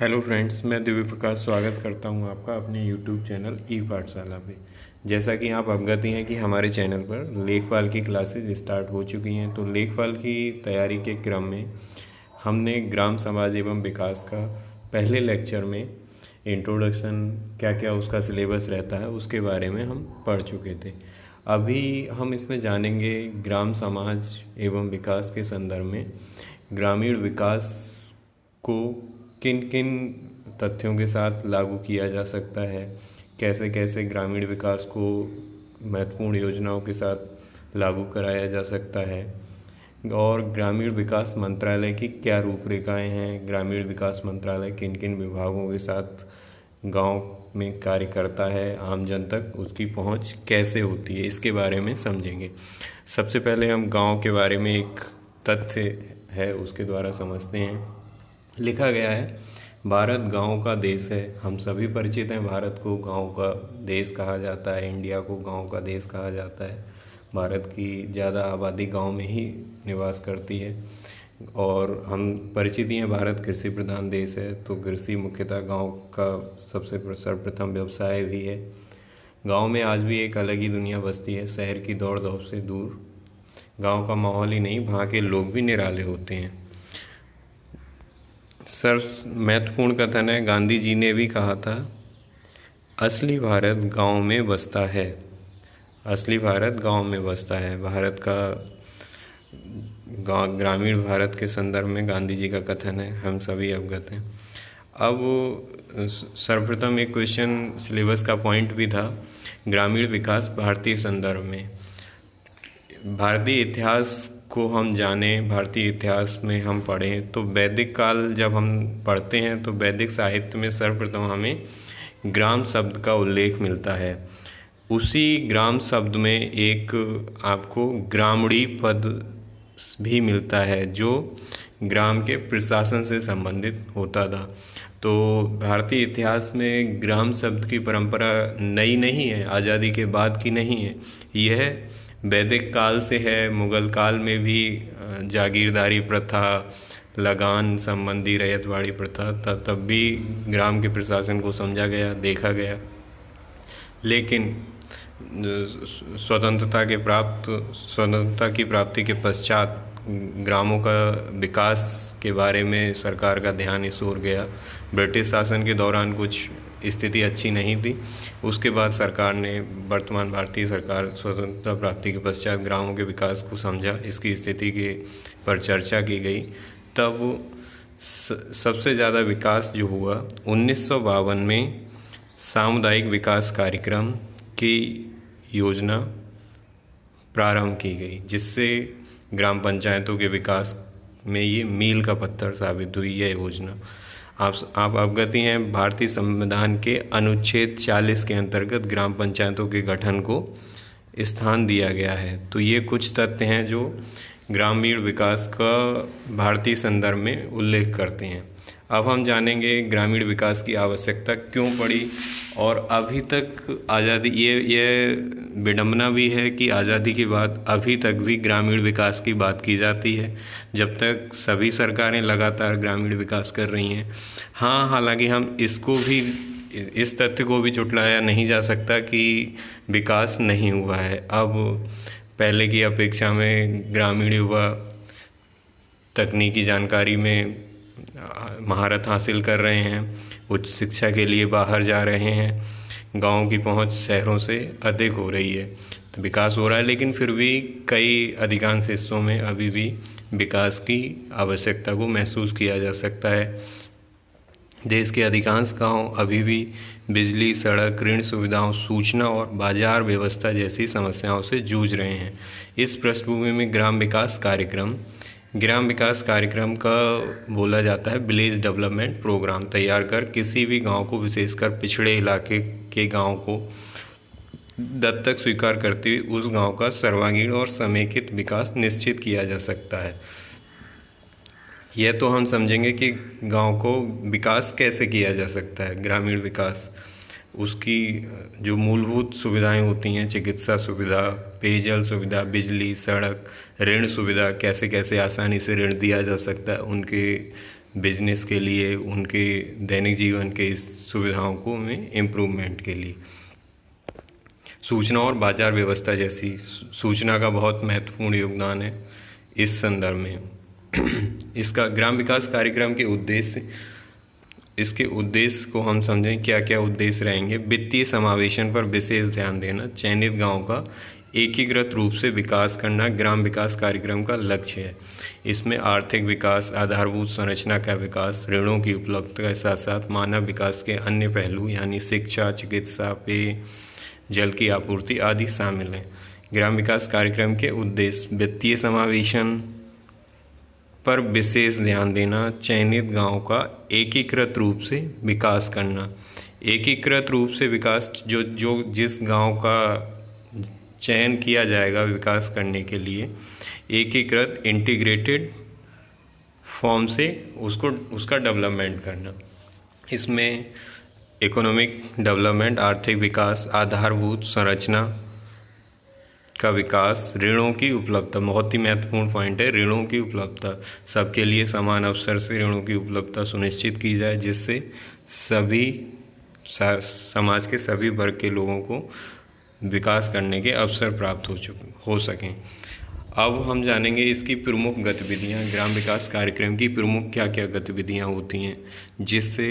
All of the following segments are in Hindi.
हेलो फ्रेंड्स, मैं दिव्य प्रकाश स्वागत करता हूं आपका अपने यूट्यूब चैनल ई पाठशाला पे। जैसा कि आप अवगत ही हैं कि हमारे चैनल पर लेखपाल की क्लासेस स्टार्ट हो चुकी हैं। तो लेखपाल की तैयारी के क्रम में हमने ग्राम समाज एवं विकास का पहले लेक्चर में इंट्रोडक्शन क्या क्या उसका सिलेबस रहता है उसके बारे में हम पढ़ चुके थे। अभी हम इसमें जानेंगे ग्राम समाज एवं विकास के संदर्भ में ग्रामीण विकास को किन किन तथ्यों के साथ लागू किया जा सकता है, कैसे कैसे ग्रामीण विकास को महत्वपूर्ण योजनाओं के साथ लागू कराया जा सकता है, और ग्रामीण विकास मंत्रालय की क्या रूपरेखाएं हैं, ग्रामीण विकास मंत्रालय किन किन विभागों के साथ गांव में कार्य करता है, आम जन तक उसकी पहुंच कैसे होती है, इसके बारे में समझेंगे। सबसे पहले हम गांव के बारे में एक तथ्य है उसके द्वारा समझते हैं। लिखा गया है, भारत गांव का देश है। हम सभी परिचित हैं, भारत को गांव का देश कहा जाता है, इंडिया को गांव का देश कहा जाता है। भारत की ज़्यादा आबादी गांव में ही निवास करती है और हम परिचित ही हैं, भारत कृषि प्रधान देश है, तो कृषि मुख्यतः गांव का सबसे सर्वप्रथम व्यवसाय भी है। गांव में आज भी एक अलग ही दुनिया बसती है, शहर की दौड़ धूप से दूर। गांव का माहौल ही नहीं, वहाँ के लोग भी निराले होते हैं। सर्व महत्वपूर्ण कथन है, गांधी जी ने भी कहा था, असली भारत गांव में बसता है। असली भारत गांव में बसता है। भारत का गांव, ग्रामीण भारत के संदर्भ में गांधी जी का कथन है, हम सभी अवगत हैं। अब सर्वप्रथम एक क्वेश्चन सिलेबस का पॉइंट भी था, ग्रामीण विकास भारतीय संदर्भ में। भारतीय इतिहास को हम जानें, भारतीय इतिहास में हम पढ़ें तो वैदिक काल जब हम पढ़ते हैं तो वैदिक साहित्य में सर्वप्रथम हमें ग्राम शब्द का उल्लेख मिलता है। उसी ग्राम शब्द में एक आपको ग्रामणी पद भी मिलता है जो ग्राम के प्रशासन से संबंधित होता था। तो भारतीय इतिहास में ग्राम शब्द की परंपरा नई नहीं है, आज़ादी के बाद की नहीं है, यह वैदिक काल से है। मुगल काल में भी जागीरदारी प्रथा, लगान संबंधी रैयतवाड़ी प्रथा था, तब भी ग्राम के प्रशासन को समझा गया, देखा गया। लेकिन स्वतंत्रता की प्राप्ति के पश्चात ग्रामों का विकास के बारे में सरकार का ध्यान इस ओर गया। ब्रिटिश शासन के दौरान कुछ स्थिति अच्छी नहीं थी, उसके बाद सरकार ने, वर्तमान भारतीय सरकार, स्वतंत्रता प्राप्ति के पश्चात ग्रामों के विकास को समझा, इसकी स्थिति के पर चर्चा की गई। तब सबसे ज़्यादा विकास जो हुआ 1952 में सामुदायिक विकास कार्यक्रम की योजना प्रारंभ की गई, जिससे ग्राम पंचायतों के विकास में ये मील का पत्थर साबित हुई यह योजना। आप अवगत ही हैं, भारतीय संविधान के अनुच्छेद 40 के अंतर्गत ग्राम पंचायतों के गठन को स्थान दिया गया है। तो ये कुछ तथ्य हैं जो ग्रामीण विकास का भारतीय संदर्भ में उल्लेख करते हैं। अब हम जानेंगे ग्रामीण विकास की आवश्यकता क्यों पड़ी, और अभी तक आज़ादी, ये विडंबना भी है कि आज़ादी के बाद अभी तक भी ग्रामीण विकास की बात की जाती है, जब तक सभी सरकारें लगातार ग्रामीण विकास कर रही हैं। हाँ, हालांकि हम इसको भी, इस तथ्य को भी झुठलाया नहीं जा सकता कि विकास नहीं हुआ है। अब पहले की अपेक्षा में ग्रामीण युवा तकनीकी जानकारी में महारत हासिल कर रहे हैं, उच्च शिक्षा के लिए बाहर जा रहे हैं, गांव की पहुंच शहरों से अधिक हो रही है, तो विकास हो रहा है। लेकिन फिर भी कई अधिकांश हिस्सों में अभी भी विकास की आवश्यकता को महसूस किया जा सकता है। देश के अधिकांश गांव अभी भी बिजली, सड़क, ऋण सुविधाओं, सूचना और बाजार व्यवस्था जैसी समस्याओं से जूझ रहे हैं। इस पृष्ठभूमि में ग्राम विकास कार्यक्रम का बोला जाता है विलेज डेवलपमेंट प्रोग्राम तैयार कर किसी भी गांव को, विशेषकर पिछड़े इलाके के गांव को दत्तक स्वीकार करते हुए उस गांव का सर्वांगीण और समेकित विकास निश्चित किया जा सकता है। यह तो हम समझेंगे कि गांव को विकास कैसे किया जा सकता है। ग्रामीण विकास, उसकी जो मूलभूत सुविधाएं होती हैं, चिकित्सा सुविधा, पेयजल सुविधा, बिजली, सड़क, ऋण सुविधा, कैसे कैसे आसानी से ऋण दिया जा सकता है, उनके बिजनेस के लिए, उनके दैनिक जीवन के इस सुविधाओं को में इम्प्रूवमेंट के लिए। सूचना और बाजार व्यवस्था जैसी सूचना का बहुत महत्वपूर्ण योगदान है इस संदर्भ में। इसका ग्राम विकास कार्यक्रम के उद्देश्य, इसके उद्देश्य को हम समझें, क्या क्या उद्देश्य रहेंगे। वित्तीय समावेशन पर विशेष ध्यान देना, चयनित गांव का एकीकृत रूप से विकास करना ग्राम विकास कार्यक्रम का लक्ष्य है। इसमें आर्थिक विकास, आधारभूत संरचना का विकास, ऋणों की उपलब्धता के साथ साथ मानव विकास के अन्य पहलू यानी शिक्षा, चिकित्सा, पेय जल की आपूर्ति आदि शामिल हैं। ग्राम विकास कार्यक्रम के उद्देश्य वित्तीय समावेशन पर विशेष ध्यान देना, चयनित गांव का एकीकृत रूप से विकास करना। एकीकृत रूप से विकास, जो जिस गांव का चयन किया जाएगा विकास करने के लिए, एकीकृत इंटीग्रेटेड फॉर्म से उसका डेवलपमेंट करना। इसमें इकोनॉमिक डेवलपमेंट, आर्थिक विकास, आधारभूत संरचना का विकास, ऋणों की उपलब्धता, बहुत ही महत्वपूर्ण पॉइंट है ऋणों की उपलब्धता। सबके लिए समान अवसर से ऋणों की उपलब्धता सुनिश्चित की जाए, जिससे सभी समाज के सभी वर्ग के लोगों को विकास करने के अवसर प्राप्त हो सकें। अब हम जानेंगे इसकी प्रमुख गतिविधियां। ग्राम विकास कार्यक्रम की प्रमुख क्या क्या गतिविधियां होती हैं जिससे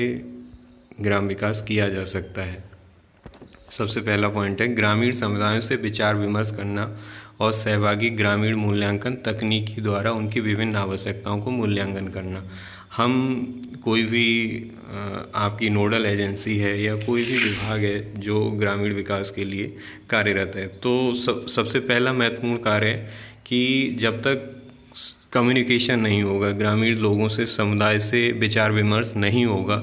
ग्राम विकास किया जा सकता है। सबसे पहला पॉइंट है ग्रामीण समुदायों से विचार विमर्श करना और सहभागी ग्रामीण मूल्यांकन तकनीकी द्वारा उनकी विभिन्न आवश्यकताओं को मूल्यांकन करना। हम कोई भी आपकी नोडल एजेंसी है या कोई भी विभाग है जो ग्रामीण विकास के लिए कार्यरत है, तो सबसे पहला महत्वपूर्ण कार्य है कि जब तक कम्युनिकेशन नहीं होगा, ग्रामीण लोगों से, समुदाय से विचार विमर्श नहीं होगा,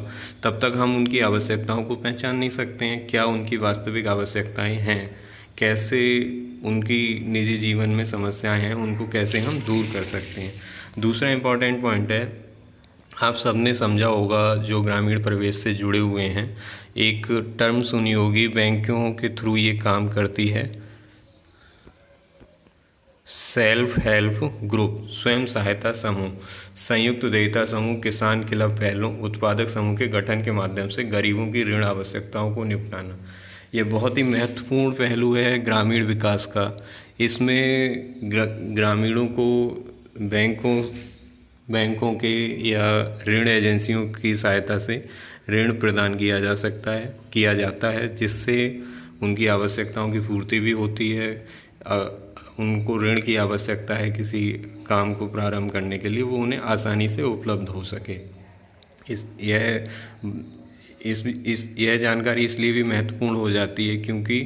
तब तक हम उनकी आवश्यकताओं को पहचान नहीं सकते हैं। क्या उनकी वास्तविक आवश्यकताएं हैं, कैसे उनकी निजी जीवन में समस्याएं हैं, उनको कैसे हम दूर कर सकते हैं। दूसरा इम्पॉर्टेंट पॉइंट है, आप सबने समझा होगा जो ग्रामीण परिवेश से जुड़े हुए हैं, एक टर्म सुनी होगी, बैंकों के थ्रू ये काम करती है, सेल्फ हेल्प ग्रुप, स्वयं सहायता समूह, संयुक्त उद्यमिता समूह, किसान क्लब पहलों, उत्पादक समूह के गठन के माध्यम से गरीबों की ऋण आवश्यकताओं को निपटाना। यह बहुत ही महत्वपूर्ण पहलू है ग्रामीण विकास का। इसमें ग्रामीणों को बैंकों के या ऋण एजेंसियों की सहायता से ऋण प्रदान किया जाता है, जिससे उनकी आवश्यकताओं की पूर्ति भी होती है। उनको ऋण की आवश्यकता है किसी काम को प्रारंभ करने के लिए, वो उन्हें आसानी से उपलब्ध हो सके। यह जानकारी इसलिए भी महत्वपूर्ण हो जाती है क्योंकि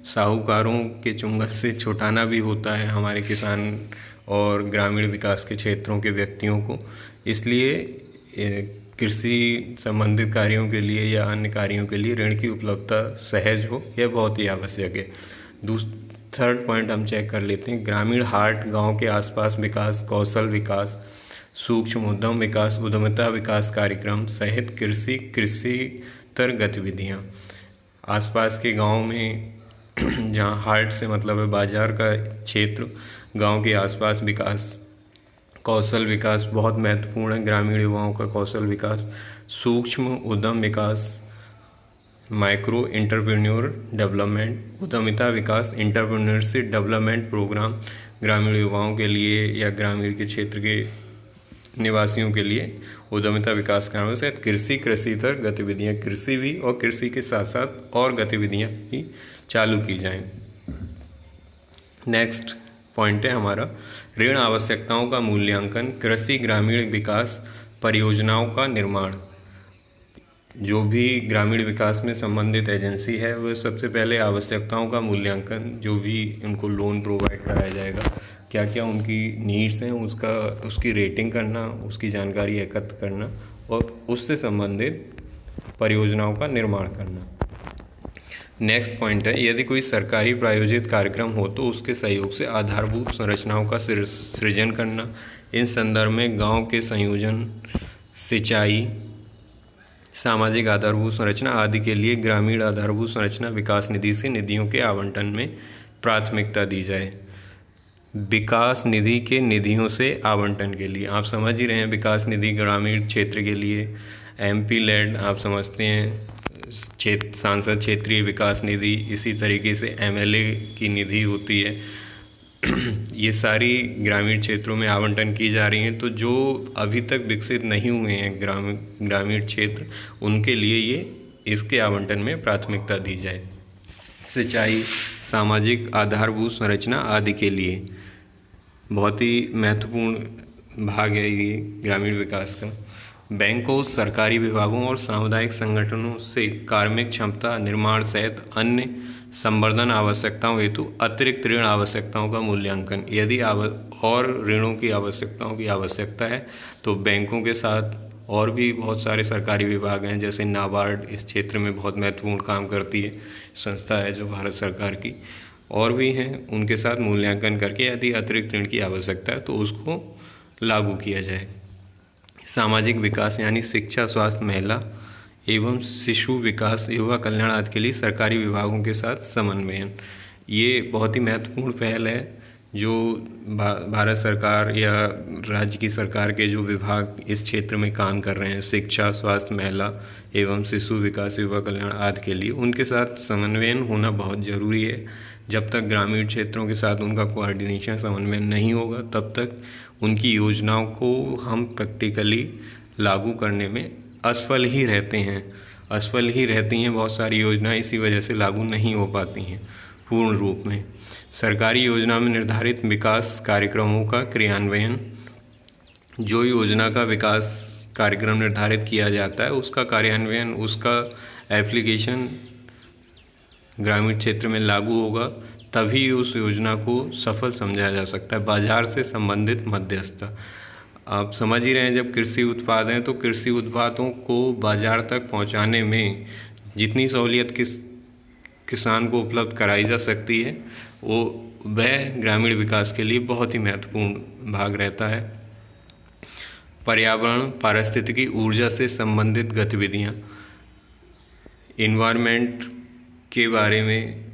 साहूकारों के चुंगल से छुटाना भी होता है हमारे किसान और ग्रामीण विकास के क्षेत्रों के व्यक्तियों को। इसलिए कृषि संबंधित कार्यों के लिए या अन्य कार्यों के लिए ऋण की उपलब्धता सहज हो, यह बहुत ही आवश्यक है। थर्ड पॉइंट हम चेक कर लेते हैं, ग्रामीण हाट, गांव के आसपास विकास, कौशल विकास, सूक्ष्म उद्यम विकास, उद्यमिता विकास कार्यक्रम सहित कृषितर गतिविधियां। आसपास के गांव में, जहां हाट से मतलब है बाजार का क्षेत्र, गांव के आसपास विकास, कौशल विकास बहुत महत्वपूर्ण है, ग्रामीण युवाओं का कौशल विकास, सूक्ष्म उद्यम विकास, माइक्रो एंटरप्रेन्योर डेवलपमेंट, उद्यमिता विकास, एंटरप्रेन्योरशिप डेवलपमेंट प्रोग्राम ग्रामीण युवाओं के लिए या ग्रामीण के क्षेत्र के निवासियों के लिए उद्यमिता विकास कार्यक्रम से कृषितर गतिविधियां, कृषि भी और कृषि के साथ साथ और गतिविधियां भी चालू की जाएं। नेक्स्ट पॉइंट है हमारा ऋण आवश्यकताओं का मूल्यांकन, कृषि ग्रामीण विकास परियोजनाओं का निर्माण। जो भी ग्रामीण विकास में संबंधित एजेंसी है वह सबसे पहले आवश्यकताओं का मूल्यांकन, जो भी उनको लोन प्रोवाइड कराया जाएगा, क्या क्या उनकी नीड्स हैं, उसकी रेटिंग करना, उसकी जानकारी एकत्र करना और उससे संबंधित परियोजनाओं का निर्माण करना। नेक्स्ट पॉइंट है, यदि कोई सरकारी प्रायोजित कार्यक्रम हो तो उसके सहयोग से आधारभूत संरचनाओं का सृजन करना। इन संदर्भ में गांव के संयोजन, सिंचाई, सामाजिक आधारभूत संरचना आदि के लिए ग्रामीण आधारभूत संरचना विकास निधि से निधियों के आवंटन में प्राथमिकता दी जाए। विकास निधि के निधियों से आवंटन के लिए। आप समझ ही रहे हैं, विकास निधि ग्रामीण क्षेत्र के लिए MP लेड, आप समझते हैं सांसद क्षेत्रीय विकास निधि, इसी तरीके से MLA की निधि होती है। ये सारी ग्रामीण क्षेत्रों में आवंटन की जा रही हैं। तो जो अभी तक विकसित नहीं हुए हैं ग्रामीण क्षेत्र, उनके लिए ये इसके आवंटन में प्राथमिकता दी जाए। सिंचाई, सामाजिक आधारभूत संरचना आदि के लिए बहुत ही महत्वपूर्ण भाग है ये ग्रामीण विकास का। बैंकों, सरकारी विभागों और सामुदायिक संगठनों से कार्मिक क्षमता निर्माण सहित अन्य संवर्धन आवश्यकताओं हेतु अतिरिक्त ऋण आवश्यकताओं का मूल्यांकन। यदि और ऋणों की आवश्यकताओं की आवश्यकता है तो बैंकों के साथ और भी बहुत सारे सरकारी विभाग हैं, जैसे नाबार्ड इस क्षेत्र में बहुत महत्वपूर्ण काम करती है, संस्था है जो भारत सरकार की, और भी हैं, उनके साथ मूल्यांकन करके यदि अतिरिक्त ऋण की आवश्यकता है तो उसको लागू किया जाए। सामाजिक विकास यानी शिक्षा, स्वास्थ्य, महिला एवं शिशु विकास, युवा कल्याण आदि के लिए सरकारी विभागों के साथ समन्वयन। ये बहुत ही महत्वपूर्ण पहल है जो भारत सरकार या राज्य की सरकार के जो विभाग इस क्षेत्र में काम कर रहे हैं, शिक्षा, स्वास्थ्य, महिला एवं शिशु विकास, युवा कल्याण आदि के लिए, उनके साथ समन्वयन होना बहुत ज़रूरी है। जब तक ग्रामीण क्षेत्रों के साथ उनका कोऑर्डिनेशन, समन्वय नहीं होगा, तब तक उनकी योजनाओं को हम प्रैक्टिकली लागू करने में असफल ही रहती हैं। बहुत सारी योजनाएं इसी वजह से लागू नहीं हो पाती हैं पूर्ण रूप में। सरकारी योजना में निर्धारित विकास कार्यक्रमों का क्रियान्वयन, जो योजना का विकास कार्यक्रम निर्धारित किया जाता है उसका कार्यान्वयन, उसका एप्लीकेशन ग्रामीण क्षेत्र में लागू होगा, तभी उस योजना को सफल समझा जा सकता है। बाजार से संबंधित मध्यस्थता, आप समझ ही रहे हैं, जब कृषि उत्पाद हैं तो कृषि उत्पादों को बाजार तक पहुंचाने में जितनी सहूलियत किसान को उपलब्ध कराई जा सकती है, वह ग्रामीण विकास के लिए बहुत ही महत्वपूर्ण भाग रहता है। पर्यावरण, पारिस्थितिकी, ऊर्जा से संबंधित गतिविधियां, इन्वायरमेंट के बारे में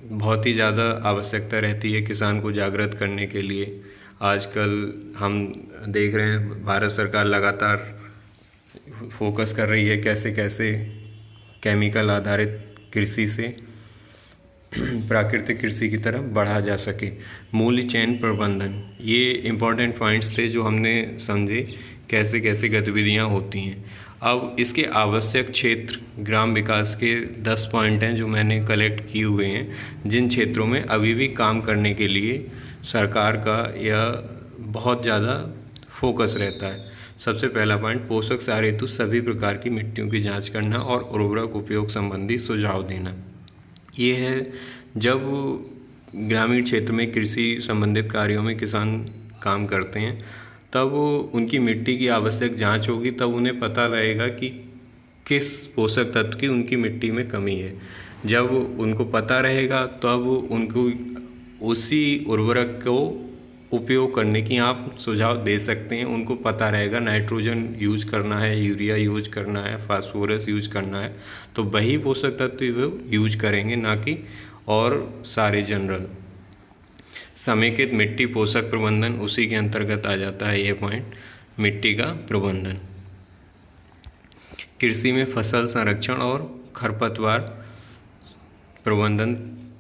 बहुत ही ज़्यादा आवश्यकता रहती है किसान को जागृत करने के लिए। आजकल हम देख रहे हैं भारत सरकार लगातार फोकस कर रही है कैसे कैसे केमिकल आधारित कृषि से प्राकृतिक कृषि की तरफ बढ़ा जा सके। मूल्य चयन प्रबंधन, ये इम्पोर्टेंट पॉइंट्स थे जो हमने समझे कैसे कैसे गतिविधियां होती हैं। अब इसके आवश्यक क्षेत्र ग्राम विकास के 10 पॉइंट हैं जो मैंने कलेक्ट किए हुए हैं, जिन क्षेत्रों में अभी भी काम करने के लिए सरकार का यह बहुत ज़्यादा फोकस रहता है। सबसे पहला पॉइंट, पोषक सार हेतु सभी प्रकार की मिट्टियों की जांच करना और उर्वरक उपयोग संबंधी सुझाव देना। ये है जब ग्रामीण क्षेत्र में कृषि संबंधित कार्यों में किसान काम करते हैं, तब उनकी मिट्टी की आवश्यक जांच होगी, तब उन्हें पता रहेगा कि किस पोषक तत्व की उनकी मिट्टी में कमी है। जब उनको पता रहेगा तब उनको उसी उर्वरक को उपयोग करने की आप सुझाव दे सकते हैं। उनको पता रहेगा नाइट्रोजन यूज करना है, यूरिया यूज करना है, फास्फोरस यूज करना है, तो वही पोषक तत्व वो यूज करेंगे, ना कि और सारे जनरल। समेकित मिट्टी पोषक प्रबंधन, उसी के अंतर्गत आ जाता है ये पॉइंट, मिट्टी का प्रबंधन। कृषि में फसल संरक्षण और खरपतवार प्रबंधन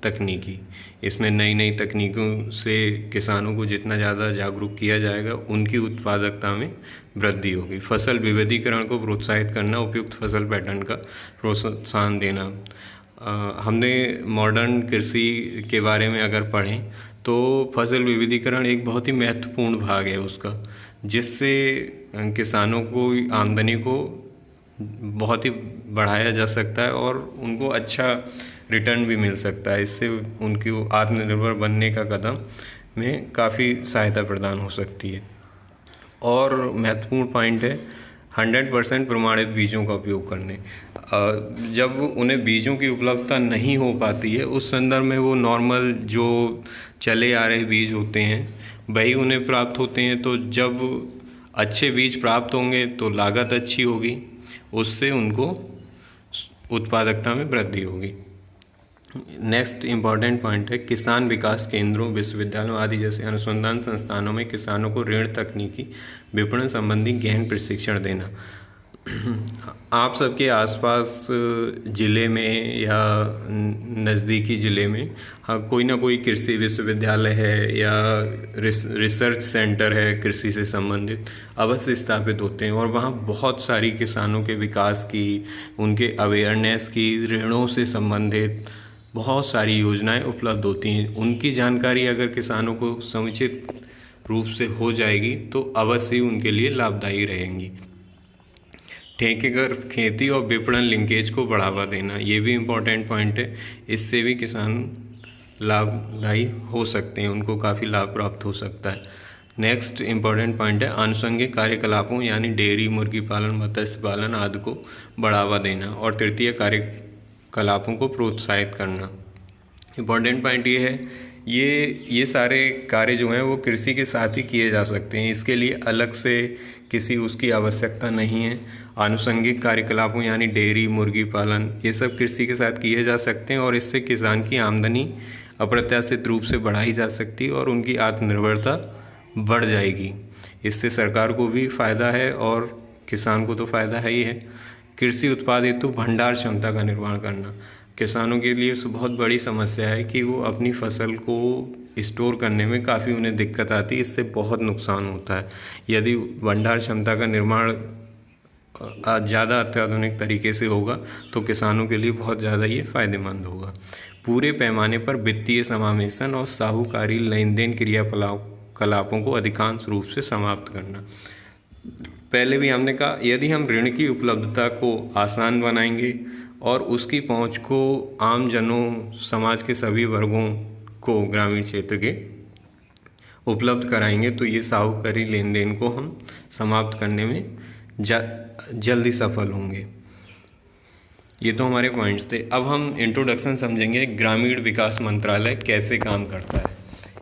तकनीकी, इसमें नई नई तकनीकों से किसानों को जितना ज़्यादा जागरूक किया जाएगा उनकी उत्पादकता में वृद्धि होगी। फसल विविधीकरण को प्रोत्साहित करना, उपयुक्त फसल पैटर्न का प्रोत्साहन देना। हमने मॉडर्न कृषि के बारे में अगर पढ़ें तो फसल विविधीकरण एक बहुत ही महत्वपूर्ण भाग है उसका, जिससे किसानों को आमदनी को बहुत ही बढ़ाया जा सकता है और उनको अच्छा रिटर्न भी मिल सकता है। इससे उनकी आत्मनिर्भर बनने का कदम में काफ़ी सहायता प्रदान हो सकती है। और महत्वपूर्ण पॉइंट है 100% प्रमाणित बीजों का उपयोग करने। जब उन्हें बीजों की उपलब्धता नहीं हो पाती है, उस संदर्भ में वो नॉर्मल जो चले आ रहे बीज होते हैं वही उन्हें प्राप्त होते हैं। तो जब अच्छे बीज प्राप्त होंगे तो लागत अच्छी होगी, उससे उनको उत्पादकता में वृद्धि होगी। नेक्स्ट इम्पॉर्टेंट पॉइंट है किसान विकास केंद्रों, विश्वविद्यालयों आदि जैसे अनुसंधान संस्थानों में किसानों को ऋण, तकनीकी, विपणन संबंधी गहन प्रशिक्षण देना। आप सबके आसपास ज़िले में या नज़दीकी ज़िले में हाँ कोई ना कोई कृषि विश्वविद्यालय है या रिसर्च सेंटर है कृषि से संबंधित, अवश्य स्थापित होते हैं और वहाँ बहुत सारी किसानों के विकास की, उनके अवेयरनेस की, ऋणों से संबंधित बहुत सारी योजनाएं उपलब्ध होती हैं। उनकी जानकारी अगर किसानों को समुचित रूप से हो जाएगी तो अवश्य ही उनके लिए लाभदायी रहेंगी। ठेकेदार खेती और विपणन लिंकेज को बढ़ावा देना, ये भी इम्पोर्टेंट पॉइंट है। इससे भी किसान लाभदायी हो सकते हैं, उनको काफ़ी लाभ प्राप्त हो सकता है। नेक्स्ट इम्पोर्टेंट पॉइंट है आनुषंगिक कार्यकलापों यानी डेयरी, मुर्गी पालन, मत्स्य पालन आदि को बढ़ावा देना और तृतीय कार्यकलापों को प्रोत्साहित करना। इम्पोर्टेंट पॉइंट ये है ये सारे कार्य जो हैं वो कृषि के साथ ही किए जा सकते हैं, इसके लिए अलग से किसी उसकी आवश्यकता नहीं है। आनुषंगिक कार्यकलापों यानी डेयरी, मुर्गी पालन, ये सब कृषि के साथ किए जा सकते हैं और इससे किसान की आमदनी अप्रत्याशित रूप से बढ़ाई जा सकती है और उनकी आत्मनिर्भरता बढ़ जाएगी। इससे सरकार को भी फ़ायदा है और किसान को तो फ़ायदा है ही है। कृषि उत्पाद हेतु भंडार क्षमता का निर्माण करना, किसानों के लिए बहुत बड़ी समस्या है कि वो अपनी फसल को स्टोर करने में काफ़ी उन्हें दिक्कत आती है, इससे बहुत नुकसान होता है। यदि भंडार क्षमता का निर्माण ज़्यादा अत्याधुनिक तरीके से होगा तो किसानों के लिए बहुत ज़्यादा ये फ़ायदेमंद होगा। पूरे पैमाने पर वित्तीय समावेशन और साहूकारी लेन देन क्रियाकलापों को अधिकांश रूप से समाप्त करना। पहले भी हमने कहा यदि हम ऋण की उपलब्धता को आसान बनाएंगे और उसकी पहुंच को आम जनों, समाज के सभी वर्गों को ग्रामीण क्षेत्र के उपलब्ध कराएंगे तो ये साहूकारी लेन देन को हम समाप्त करने में जल्दी सफल होंगे। ये तो हमारे पॉइंट्स थे। अब हम इंट्रोडक्शन समझेंगे ग्रामीण विकास मंत्रालय कैसे काम करता है।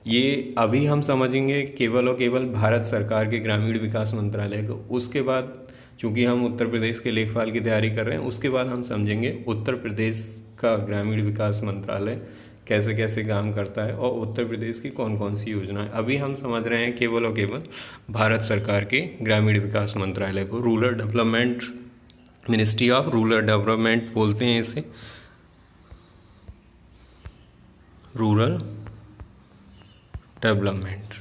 ये अभी हम समझेंगे केवल और केवल भारत सरकार के ग्रामीण विकास मंत्रालय को। उसके बाद चूँकि हम उत्तर प्रदेश के लेखपाल की तैयारी कर रहे हैं, उसके बाद हम समझेंगे उत्तर प्रदेश का ग्रामीण विकास मंत्रालय कैसे कैसे काम करता है और उत्तर प्रदेश की कौन कौन सी योजना है। अभी हम समझ रहे हैं केवल और केवल भारत सरकार के ग्रामीण विकास मंत्रालय को। Rural development, ministry of rural development बोलते हैं इसे, रूरल डेवलपमेंट।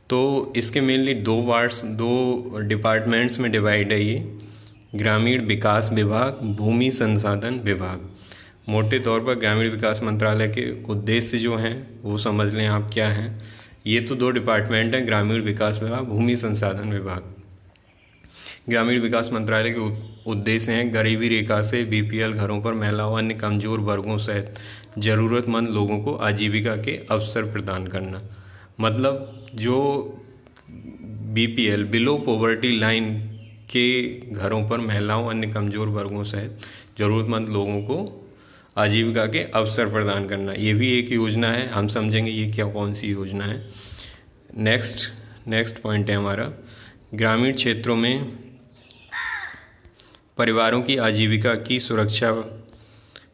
तो इसके मेनली दो डिपार्टमेंट्स में डिवाइड है ये, ग्रामीण विकास विभाग, भूमि संसाधन विभाग। मोटे तौर पर ग्रामीण विकास मंत्रालय के उद्देश्य जो हैं वो समझ लें आप क्या हैं। ये तो दो डिपार्टमेंट हैं, ग्रामीण विकास विभाग, भूमि संसाधन विभाग। ग्रामीण विकास मंत्रालय के उद्देश्य हैं गरीबी रेखा से बीपीएल घरों पर महिलाओं, अन्य कमजोर वर्गों सहित ज़रूरतमंद लोगों को आजीविका के अवसर प्रदान करना। मतलब जो बीपीएल, बिलो पॉवर्टी लाइन के घरों पर महिलाओं, अन्य कमजोर वर्गों सहित ज़रूरतमंद लोगों को आजीविका के अवसर प्रदान करना, ये भी एक योजना है। हम समझेंगे ये क्या कौन सी योजना है। नेक्स्ट पॉइंट है हमारा ग्रामीण क्षेत्रों में परिवारों की आजीविका की सुरक्षा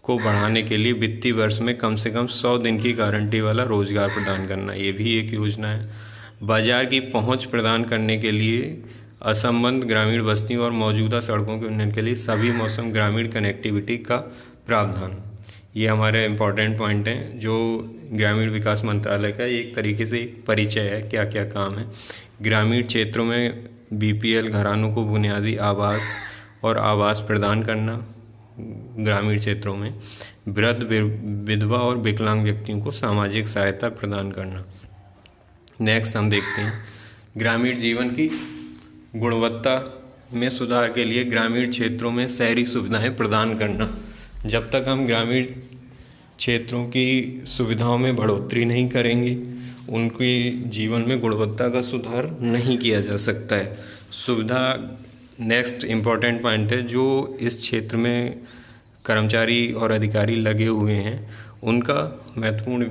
को बढ़ाने के लिए वित्तीय वर्ष में कम से कम 100 दिन की गारंटी वाला रोजगार प्रदान करना, ये भी एक योजना है। बाजार की पहुंच प्रदान करने के लिए असंबद्ध ग्रामीण बस्तियों और मौजूदा सड़कों के उन्नयन के लिए सभी मौसम ग्रामीण कनेक्टिविटी का प्रावधान। ये हमारे इम्पोर्टेंट पॉइंट हैं जो ग्रामीण विकास मंत्रालय का एक तरीके से एक परिचय है, क्या क्या काम है। ग्रामीण क्षेत्रों में बीपीएल घरानों को बुनियादी आवास और आवास प्रदान करना, ग्रामीण क्षेत्रों में वृद्ध, विधवा और विकलांग व्यक्तियों को सामाजिक सहायता प्रदान करना। नेक्स्ट हम देखते हैं ग्रामीण जीवन की गुणवत्ता में सुधार के लिए ग्रामीण क्षेत्रों में शहरी सुविधाएं प्रदान करना। जब तक हम ग्रामीण क्षेत्रों की सुविधाओं में बढ़ोतरी नहीं करेंगे, उनकी जीवन में गुणवत्ता का सुधार नहीं किया जा सकता है। सुविधा नेक्स्ट इम्पॉर्टेंट पॉइंट है, जो इस क्षेत्र में कर्मचारी और अधिकारी लगे हुए हैं उनका महत्वपूर्ण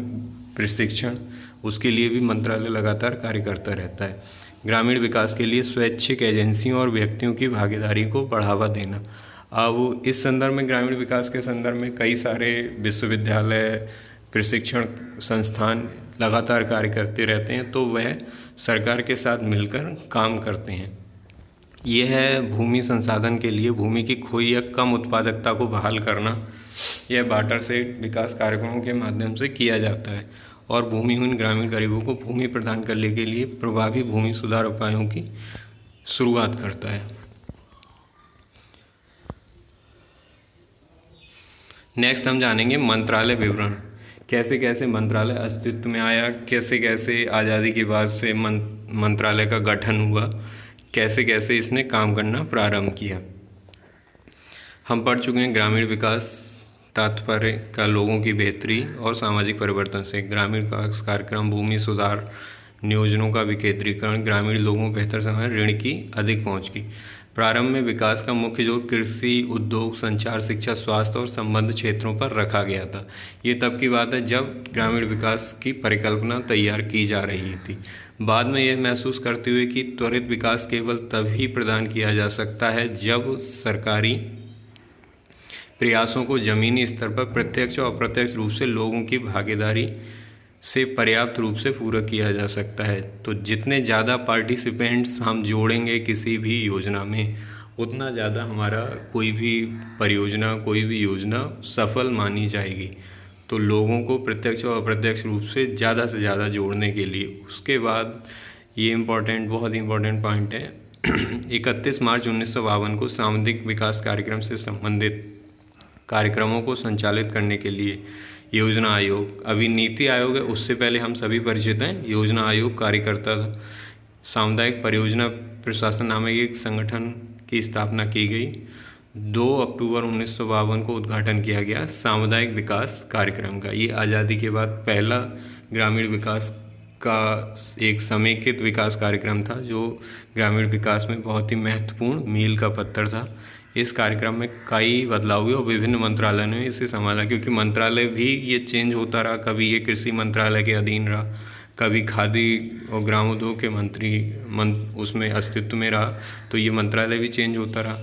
प्रशिक्षण, उसके लिए भी मंत्रालय लगातार कार्य करता रहता है। ग्रामीण विकास के लिए स्वैच्छिक एजेंसियों और व्यक्तियों की भागीदारी को बढ़ावा देना। अब इस संदर्भ में, ग्रामीण विकास के संदर्भ में, कई सारे विश्वविद्यालय, प्रशिक्षण संस्थान लगातार कार्य करते रहते हैं, तो वह सरकार के साथ मिलकर काम करते हैं। यह है भूमि संसाधन के लिए भूमि की खोई या कम उत्पादकता को बहाल करना। यह बार्टर से विकास कार्यक्रमों के माध्यम से किया जाता है और भूमिहीन ग्रामीण गरीबों को भूमि प्रदान करने के लिए प्रभावी भूमि सुधार उपायों की शुरुआत करता है। नेक्स्ट हम जानेंगे मंत्रालय विवरण। कैसे कैसे मंत्रालय अस्तित्व में आया, कैसे कैसे आज़ादी के बाद से मंत्रालय का गठन हुआ, कैसे कैसे इसने काम करना प्रारंभ किया। हम पढ़ चुके हैं ग्रामीण विकास तात्पर्य का लोगों की बेहतरी और सामाजिक परिवर्तन से। ग्रामीण विकास कार्यक्रम, भूमि सुधार, नियोजनों का विकेंद्रीकरण, ग्रामीण लोगों को बेहतर समय, ऋण की अधिक पहुंच की। प्रारंभ में विकास का मुख्य जोर कृषि, उद्योग, संचार, शिक्षा, स्वास्थ्य और संबद्ध क्षेत्रों पर रखा गया था। ये तब की बात है जब ग्रामीण विकास की परिकल्पना तैयार की जा रही थी। बाद में यह महसूस करते हुए कि त्वरित विकास केवल तभी प्रदान किया जा सकता है जब सरकारी प्रयासों को जमीनी स्तर पर प्रत्यक्ष और अप्रत्यक्ष रूप से लोगों की भागीदारी से पर्याप्त रूप से पूरा किया जा सकता है। तो जितने ज़्यादा पार्टिसिपेंट्स हम जोड़ेंगे किसी भी योजना में, उतना ज़्यादा हमारा कोई भी परियोजना, कोई भी योजना सफल मानी जाएगी। तो लोगों को प्रत्यक्ष और अप्रत्यक्ष रूप से से ज़्यादा जोड़ने के लिए। उसके बाद ये बहुत इम्पोर्टेंट पॉइंट है 31 मार्च 1952 को सामुदायिक विकास कार्यक्रम से संबंधित कार्यक्रमों को संचालित करने के लिए योजना आयोग, अभी नीति आयोग है, उससे पहले हम सभी परिचित हैं, योजना आयोग कार्य करता था। सामुदायिक परियोजना प्रशासन नामक एक संगठन की स्थापना की गई। 2 अक्टूबर 1952 को उद्घाटन किया गया सामुदायिक विकास कार्यक्रम का। ये आज़ादी के बाद पहला ग्रामीण विकास का एक समेकित विकास कार्यक्रम था, जो ग्रामीण विकास में बहुत ही महत्वपूर्ण मील का पत्थर था। इस कार्यक्रम में कई बदलाव हुए और विभिन्न मंत्रालयों ने इसे संभाला, क्योंकि मंत्रालय भी ये चेंज होता रहा। कभी ये कृषि मंत्रालय के अधीन रहा, कभी खादी और ग्रामोद्योग के उसमें अस्तित्व में रहा, तो ये मंत्रालय भी चेंज होता रहा।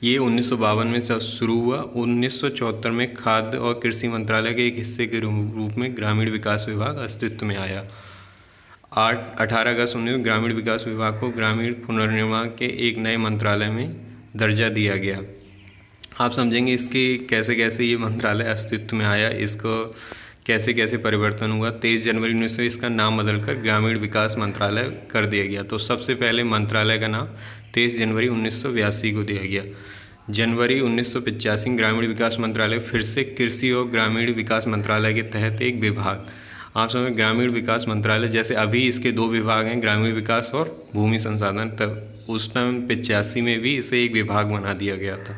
ये 1952 में सब शुरू हुआ। 1974 में खाद्य और कृषि मंत्रालय के एक हिस्से के रूप में ग्रामीण विकास विभाग अस्तित्व में आया। 18 अगस्त 19 ग्रामीण विकास विभाग को ग्रामीण पुनर्निर्माण के एक नए मंत्रालय में दर्जा दिया गया। आप समझेंगे इसके कैसे कैसे ये मंत्रालय अस्तित्व में आया, इसको कैसे कैसे परिवर्तन हुआ। 23 जनवरी 1900 इसका नाम बदलकर ग्रामीण विकास मंत्रालय कर दिया गया। तो सबसे पहले मंत्रालय का नाम 23 जनवरी 1982 को दिया गया। जनवरी 1985 ग्रामीण विकास मंत्रालय फिर से कृषि और ग्रामीण विकास मंत्रालय के तहत एक विभाग। आप समझ, ग्रामीण विकास मंत्रालय जैसे अभी इसके 2 विभाग हैं, ग्रामीण विकास और भूमि संसाधन, तब उस टाइम 85 में भी इसे एक विभाग बना दिया गया था।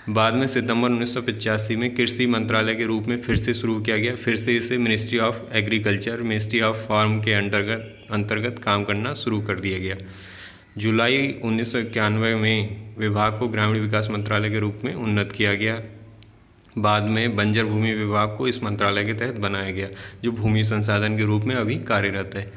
बाद में सितंबर 1985 में कृषि मंत्रालय के रूप में फिर से शुरू किया गया। फिर से इसे ministry of agriculture, ministry of farm के अंतर्गत काम करना शुरू कर दिया गया। जुलाई 1991 में विभाग को ग्रामीण विकास मंत्रालय के रूप में उन्नत किया गया। बाद में बंजर भूमि विभाग को इस मंत्रालय के तहत बनाया गया, जो भूमि संसाधन के रूप में अभी कार्यरत है।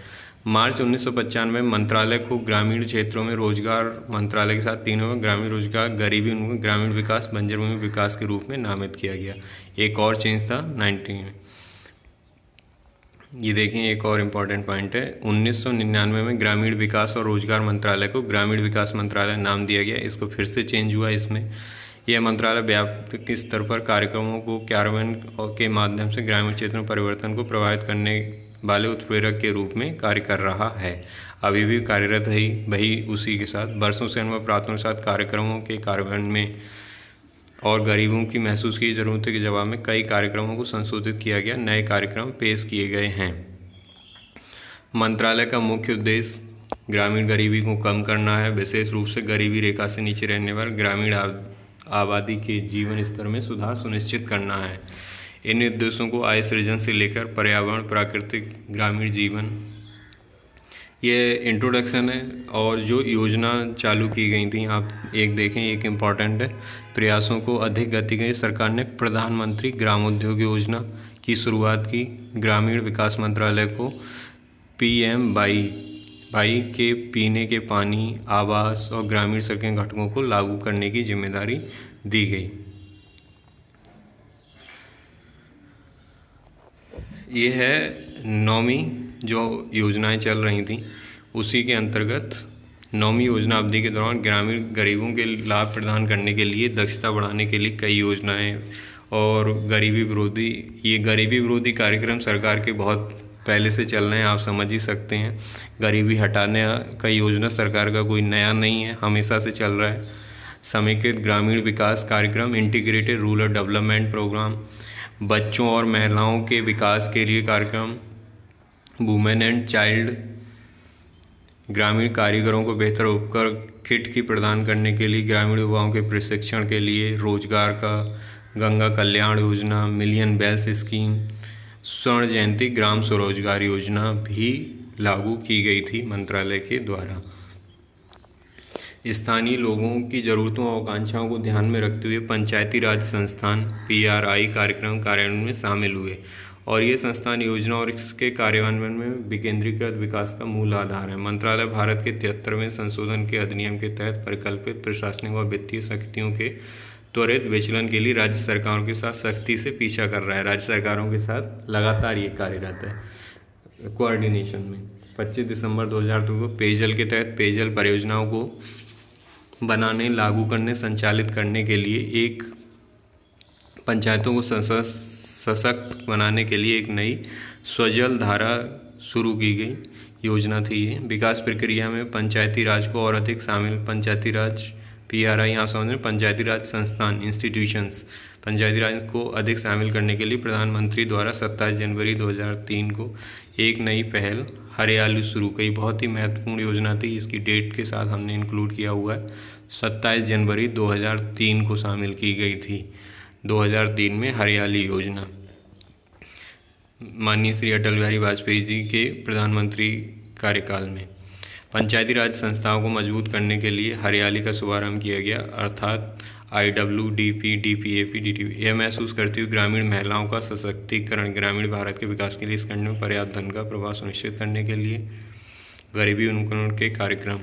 मार्च 1995 में मंत्रालय को ग्रामीण क्षेत्रों में रोजगार मंत्रालय के साथ तीनों ग्रामीण रोजगार, गरीबी उन्मूलन, ग्रामीण विकास, बंजर भूमि विकास के रूप में नामित किया गया। एक और चेंज था 19 में। ये देखें, एक और इम्पॉर्टेंट पॉइंट है, 1999 में ग्रामीण विकास और रोजगार मंत्रालय को ग्रामीण विकास मंत्रालय नाम दिया गया। इसको फिर से चेंज हुआ। इसमें यह मंत्रालय व्यापक स्तर पर कार्यक्रमों को कार्यान्वयन के माध्यम से ग्रामीण क्षेत्रों में परिवर्तन को प्रभावित करने वाले उत्प्रेरक के रूप में कार्य कर रहा है। अभी भी कार्यरत है वही उसी के साथ। वर्षों से अनुभव प्राप्त के साथ कार्यक्रमों के कार्यान्वयन में और गरीबों की महसूस की जरूरतों के जवाब में कई कार्यक्रमों को संशोधित किया गया, नए कार्यक्रम पेश किए गए हैं। मंत्रालय का मुख्य उद्देश्य ग्रामीण गरीबी को कम करना है, विशेष रूप से गरीबी रेखा से नीचे रहने वाले ग्रामीण आबादी के जीवन स्तर में सुधार सुनिश्चित करना है। इन उद्देश्यों को आय सृजन से लेकर पर्यावरण, प्राकृतिक, ग्रामीण जीवन, ये इंट्रोडक्शन है। और जो योजना चालू की गई थी, आप एक देखें, एक इम्पॉर्टेंट है, प्रयासों को अधिक गति के सरकार ने प्रधानमंत्री ग्रामोद्योग योजना की शुरुआत की। ग्रामीण विकास मंत्रालय को PM भाई के पीने के पानी, आवास और ग्रामीण सड़कें घटकों को लागू करने की जिम्मेदारी दी गई। ये है नौवीं जो योजनाएं चल रही थी, उसी के अंतर्गत नौवीं योजना अवधि के दौरान ग्रामीण गरीबों के लाभ प्रदान करने के लिए, दक्षता बढ़ाने के लिए कई योजनाएं और ये गरीबी विरोधी कार्यक्रम सरकार के बहुत पहले से चल रहे हैं, आप समझ ही सकते हैं। गरीबी हटाने का योजना सरकार का कोई नया नहीं है, हमेशा से चल रहा है। समेकित ग्रामीण विकास कार्यक्रम, इंटीग्रेटेड रूरल डेवलपमेंट प्रोग्राम, बच्चों और महिलाओं के विकास के लिए कार्यक्रम, वुमेन एंड चाइल्ड, ग्रामीण कारीगरों को बेहतर उपकर किट की प्रदान करने के लिए, ग्रामीण युवाओं के प्रशिक्षण के लिए रोजगार का, Ganga Kalyan Yojana, million Wales scheme, स्वर्ण जयंती ग्राम स्वरोजगार योजना भी लागू की गई थी मंत्रालय के द्वारा। स्थानीय लोगों की ज़रूरतों और आकांक्षाओं को ध्यान में रखते हुए पंचायती राज संस्थान PRI कार्यक्रम कार्यान्वयन में शामिल हुए और ये संस्थान योजना और इसके कार्यान्वयन में विकेंद्रीकृत विकास का मूल आधार है। मंत्रालय भारत के 73वें संशोधन के अधिनियम के तहत परिकल्पित प्रशासनिक और वित्तीय शक्तियों के त्वरित विचलन के लिए राज्य सरकारों के साथ सख्ती से पीछा कर रहा है। राज्य सरकारों के साथ लगातार ये कार्यरत है कोऑर्डिनेशन में। 25 दिसंबर 2002 को पेयजल के तहत पेयजल परियोजनाओं को बनाने, लागू करने, संचालित करने के लिए एक पंचायतों को सशक्त बनाने के लिए एक नई स्वजल धारा शुरू की गई योजना थी। ये विकास प्रक्रिया में पंचायती राज को और अधिक शामिल, पंचायती राज PRI आप समझ रहे, पंचायती राज संस्थान इंस्टीट्यूशंस, पंचायती राज को अधिक शामिल करने के लिए प्रधानमंत्री द्वारा 27 जनवरी 2003 को एक नई पहल हरियाली शुरू की। बहुत ही महत्वपूर्ण योजना थी, इसकी डेट के साथ हमने इंक्लूड किया हुआ है। 27 जनवरी 2003 को शामिल की गई थी। 2003 में हरियाली योजना माननीय श्री अटल बिहारी वाजपेयी जी के प्रधानमंत्री कार्यकाल में। पंचायती राज संस्थाओं को मजबूत करने के लिए हरियाली का शुभारंभ किया गया, अर्थात IWDP, DPAP, DTP। यह महसूस करती हुई ग्रामीण महिलाओं का सशक्तिकरण, ग्रामीण भारत के विकास के लिए इस खंड में पर्याप्त धन का प्रवाह सुनिश्चित करने के लिए गरीबी उन्मूलन के कार्यक्रम।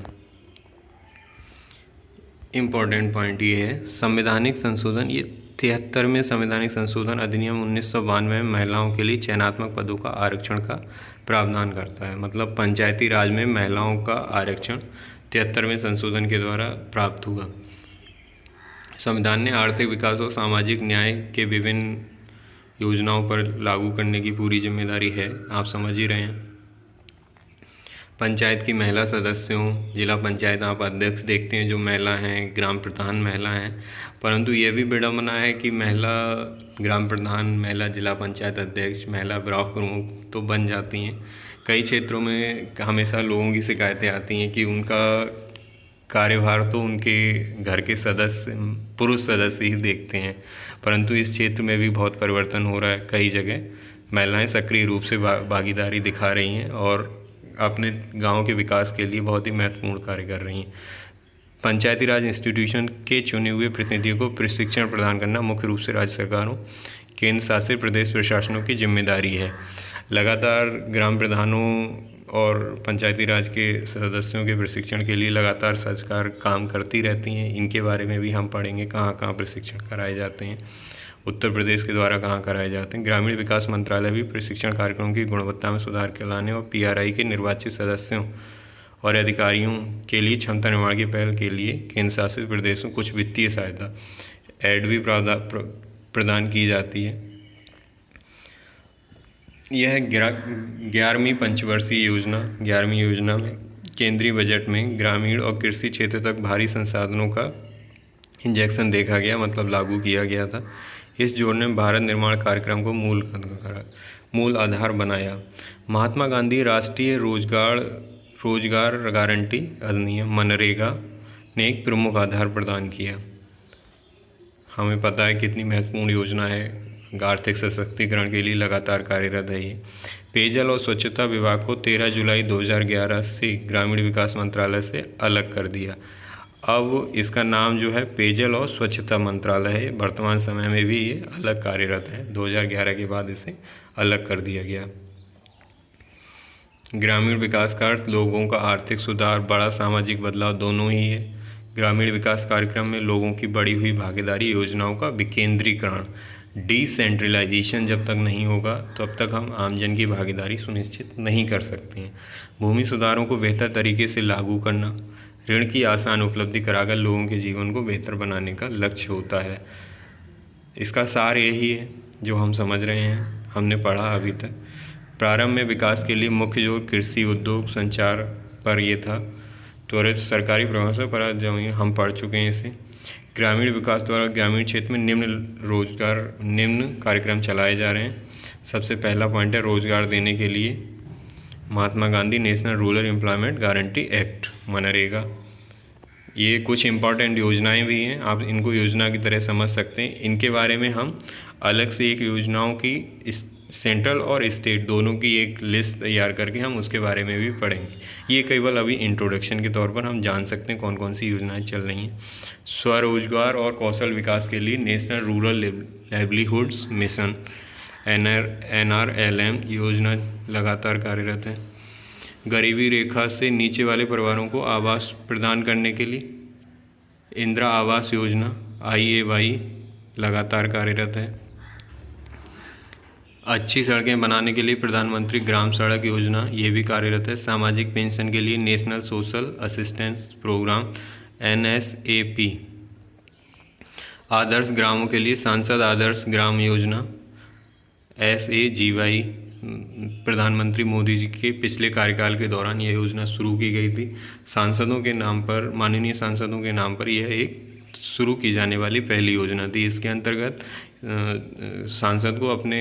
इम्पोर्टेंट पॉइंट ये है, संवैधानिक संशोधन, ये 73वें संवैधानिक संशोधन अधिनियम 1992 में महिलाओं के लिए चयनात्मक पदों का आरक्षण का प्रावधान करता है। मतलब पंचायती राज में महिलाओं का आरक्षण 73वें संशोधन के द्वारा प्राप्त हुआ। संविधान ने आर्थिक विकास और सामाजिक न्याय के विभिन्न योजनाओं पर लागू करने की पूरी जिम्मेदारी है, आप समझ ही रहे हैं। पंचायत की महिला सदस्यों, जिला पंचायत आप अध्यक्ष देखते हैं जो महिला हैं, ग्राम प्रधान महिला हैं, परंतु यह भी विडम्बना है कि महिला ग्राम प्रधान, महिला जिला पंचायत अध्यक्ष, महिला ब्लॉक प्रमुख तो बन जाती हैं। कई क्षेत्रों में हमेशा लोगों की शिकायतें आती हैं कि उनका कार्यभार तो उनके घर के सदस्य, पुरुष सदस्य ही देखते हैं, परंतु इस क्षेत्र में भी बहुत परिवर्तन हो रहा है। कई जगह महिलाएं सक्रिय रूप से भागीदारी दिखा रही हैं और अपने गांव के विकास के लिए बहुत ही महत्वपूर्ण कार्य कर रही हैं। पंचायती राज इंस्टीट्यूशन के चुने हुए प्रतिनिधियों को प्रशिक्षण प्रदान करना मुख्य रूप से राज्य सरकारों, केंद्र शासित प्रदेश प्रशासनों की जिम्मेदारी है। लगातार ग्राम प्रधानों और पंचायती राज के सदस्यों के प्रशिक्षण के लिए लगातार सरकार काम करती रहती हैं। इनके बारे में भी हम पढ़ेंगे, कहाँ कहाँ प्रशिक्षण कराए जाते हैं, उत्तर प्रदेश के द्वारा कहाँ कराए जाते हैं। ग्रामीण विकास मंत्रालय भी प्रशिक्षण कार्यक्रमों की गुणवत्ता में सुधार के लाने और PRI के निर्वाचित सदस्यों और अधिकारियों के लिए क्षमता निर्माण की पहल के लिए केंद्र शासित प्रदेशों कुछ वित्तीय सहायता ऐड भी प्रदान की जाती है। यह 11वीं पंचवर्षीय योजना, 11वीं योजना में केंद्रीय बजट में ग्रामीण और कृषि क्षेत्र तक भारी संसाधनों का इंजेक्शन देखा गया, मतलब लागू किया गया था। इस जोड़ने में भारत निर्माण कार्यक्रम को मूल आधार बनाया। महात्मा गांधी राष्ट्रीय रोजगार गारंटी अधिनियम मनरेगा ने एक प्रमुख आधार प्रदान किया। हमें पता है कितनी महत्वपूर्ण योजना है, आर्थिक सशक्तिकरण के लिए लगातार कार्यरत है ये। पेयजल और स्वच्छता विभाग को 13 जुलाई 2011 से ग्रामीण विकास मंत्रालय से अलग कर दिया। अब इसका नाम जो है पेयजल और स्वच्छता मंत्रालय है। वर्तमान समय में भी ये अलग कार्यरत है, 2011 के बाद इसे अलग कर दिया गया। ग्रामीण विकास का अर्थ लोगों का आर्थिक सुधार, बड़ा सामाजिक बदलाव दोनों ही है। ग्रामीण विकास कार्यक्रम में लोगों की बढ़ी हुई भागीदारी, योजनाओं का विकेंद्रीकरण, डिसेंट्रलाइजेशन जब तक नहीं होगा तब तक हम आमजन की भागीदारी सुनिश्चित नहीं कर सकते हैं। भूमि सुधारों को बेहतर तरीके से लागू करना, ऋण की आसान उपलब्धि कराकर लोगों के जीवन को बेहतर बनाने का लक्ष्य होता है। इसका सार यही है जो हम समझ रहे हैं, हमने पढ़ा अभी तक। प्रारंभ में विकास के लिए मुख्य जोर कृषि, उद्योग, संचार पर ये था। त्वरित सरकारी प्रयासों पर जो हम पढ़ चुके हैं इसे। ग्रामीण विकास द्वारा ग्रामीण क्षेत्र में निम्न कार्यक्रम चलाए जा रहे हैं। सबसे पहला पॉइंट है रोजगार देने के लिए Mahatma Gandhi national rural employment guarantee act, मनरेगा। ये कुछ इम्पॉर्टेंट योजनाएं भी हैं, आप इनको योजना की तरह समझ सकते हैं। इनके बारे में हम अलग से एक योजनाओं की सेंट्रल और स्टेट दोनों की एक लिस्ट तैयार करके हम उसके बारे में भी पढ़ेंगे। ये केवल अभी इंट्रोडक्शन के तौर पर हम जान सकते हैं कौन कौन सी योजनाएं चल रही हैं। स्वरोजगार और कौशल विकास के लिए national rural livelihoods mission NRLM योजना लगातार कार्यरत है। गरीबी रेखा से नीचे वाले परिवारों को आवास प्रदान करने के लिए इंदिरा आवास योजना IAY लगातार कार्यरत है। अच्छी सड़कें बनाने के लिए प्रधानमंत्री ग्राम सड़क योजना ये भी कार्यरत है। सामाजिक पेंशन के लिए national social assistance program NSAP। आदर्श ग्रामों के लिए सांसद आदर्श ग्राम योजना SAGY। प्रधानमंत्री मोदी जी के पिछले कार्यकाल के दौरान यह योजना शुरू की गई थी। सांसदों के नाम पर, माननीय सांसदों के नाम पर यह एक शुरू की जाने वाली पहली योजना थी। इसके अंतर्गत सांसद को अपने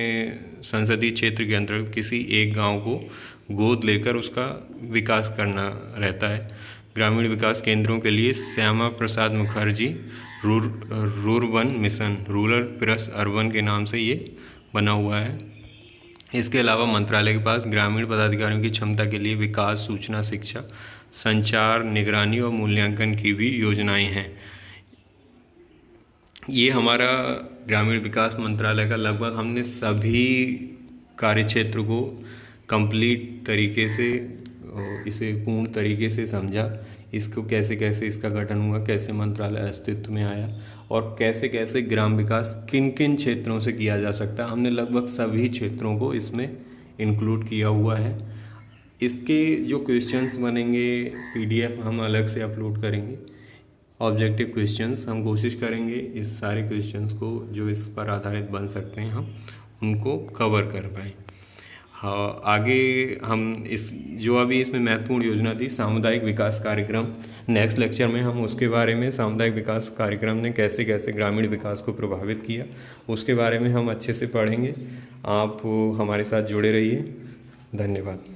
संसदीय क्षेत्र के अंतर्गत किसी एक गांव को गोद लेकर उसका विकास करना रहता है। ग्रामीण विकास केंद्रों के लिए Shyama Prasad Mukherjee rurban mission, rural plus urban के नाम से ये बना हुआ है। इसके अलावा मंत्रालय के पास ग्रामीण पदाधिकारियों की क्षमता के लिए विकास, सूचना, शिक्षा, संचार, निगरानी और मूल्यांकन की भी योजनाएं हैं। ये हमारा ग्रामीण विकास मंत्रालय का लगभग हमने सभी कार्य क्षेत्र को कंप्लीट तरीके से, इसे पूर्ण तरीके से समझा। इसको कैसे कैसे इसका गठन हुआ, कैसे मंत्रालय अस्तित्व में आया और कैसे कैसे ग्राम विकास किन किन क्षेत्रों से किया जा सकता है, हमने लगभग सभी क्षेत्रों को इसमें इंक्लूड किया हुआ है। इसके जो क्वेश्चंस बनेंगे PDF हम अलग से अपलोड करेंगे। ऑब्जेक्टिव क्वेश्चंस हम कोशिश करेंगे इस सारे क्वेश्चंस को जो इस पर आधारित बन सकते हैं हम उनको कवर कर पाएँ। हाँ, आगे हम इस जो अभी इसमें महत्वपूर्ण योजना थी सामुदायिक विकास कार्यक्रम, नेक्स्ट लेक्चर में हम उसके बारे में सामुदायिक विकास कार्यक्रम ने कैसे कैसे ग्रामीण विकास को प्रभावित किया उसके बारे में हम अच्छे से पढ़ेंगे। आप हमारे साथ जुड़े रहिए। धन्यवाद।